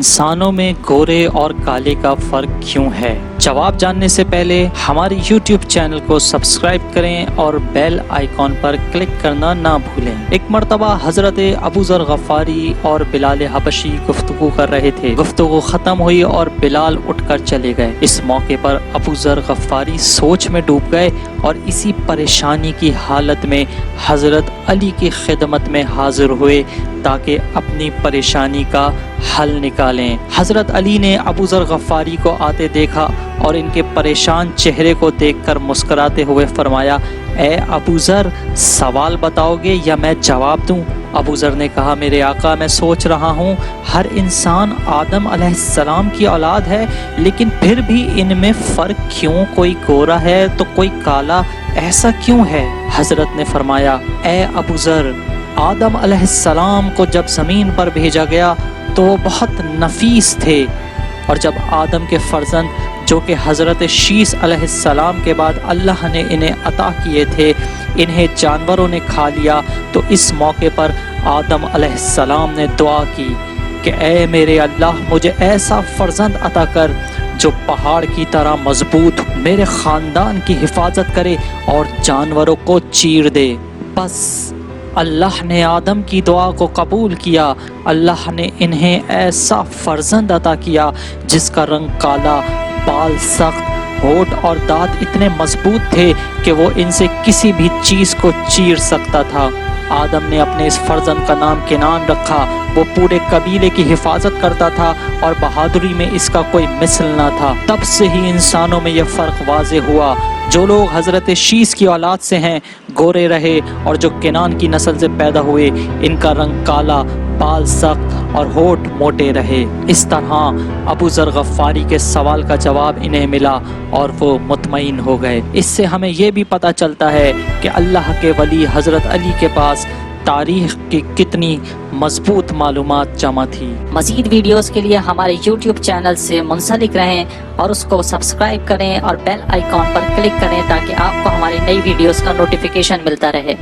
انسانوں میں گورے اور کالے کا فرق کیوں ہے؟ جواب جاننے سے پہلے ہماری یوٹیوب چینل کو سبسکرائب کریں اور بیل آئیکن پر کلک کرنا نہ بھولیں۔ ایک مرتبہ حضرت ابو ذر غفاری اور بلال حبشی گفتگو کر رہے تھے۔ گفتگو ختم ہوئی اور بلال اٹھ کر چلے گئے۔ اس موقع پر ابو ذر غفاری سوچ میں ڈوب گئے اور اسی پریشانی کی حالت میں حضرت علی کی خدمت میں حاضر ہوئے تاکہ اپنی پریشانی کا حل نکالیں۔ حضرت علی نے ابو ذر غفاری کو آتے دیکھا اور ان کے پریشان چہرے کو دیکھ کر مسکراتے ہوئے فرمایا، اے ابو ذر، سوال بتاؤ گے یا میں جواب دوں؟ ابو ذر نے کہا، میرے آقا، میں سوچ رہا ہوں ہر انسان آدم علیہ السلام کی اولاد ہے، لیکن پھر بھی ان میں فرق کیوں؟ کوئی گورا ہے تو کوئی کالا، ایسا کیوں ہے؟ حضرت نے فرمایا، اے ابو ذر، آدم علیہ السلام کو جب زمین پر بھیجا گیا تو وہ بہت نفیس تھے، اور جب آدم کے فرزند جو کہ حضرت شیس علیہ السلام کے بعد اللہ نے انہیں عطا کیے تھے، انہیں جانوروں نے کھا لیا، تو اس موقع پر آدم علیہ السلام نے دعا کی کہ اے میرے اللہ، مجھے ایسا فرزند عطا کر جو پہاڑ کی طرح مضبوط، میرے خاندان کی حفاظت کرے اور جانوروں کو چیر دے۔ بس اللہ نے آدم کی دعا کو قبول کیا۔ اللہ نے انہیں ایسا فرزند عطا کیا جس کا رنگ کالا، بال سخت، ہونٹ اور دانت اتنے مضبوط تھے کہ وہ ان سے کسی بھی چیز کو چیر سکتا تھا۔ آدم نے اپنے اس فرزند کا نام کنان رکھا۔ وہ پورے قبیلے کی حفاظت کرتا تھا اور بہادری میں اس کا کوئی مثل نہ تھا۔ تب سے ہی انسانوں میں یہ فرق واضح ہوا، جو لوگ حضرت شیس کی اولاد سے ہیں گورے رہے، اور جو کنان کی نسل سے پیدا ہوئے ان کا رنگ کالا، بال سخت اور ہونٹ موٹے رہے۔ اس طرح ابو ذر غفاری کے سوال کا جواب انہیں ملا اور وہ مطمئن ہو گئے۔ اس سے ہمیں یہ بھی پتہ چلتا ہے کہ اللہ کے ولی حضرت علی کے پاس تاریخ کی کتنی مضبوط معلومات جمع تھی۔ مزید ویڈیوز کے لیے ہمارے یوٹیوب چینل سے منسلک رہیں اور اس کو سبسکرائب کریں اور بیل آئیکن پر کلک کریں تاکہ آپ کو ہماری نئی ویڈیوز کا نوٹیفیکیشن ملتا رہے۔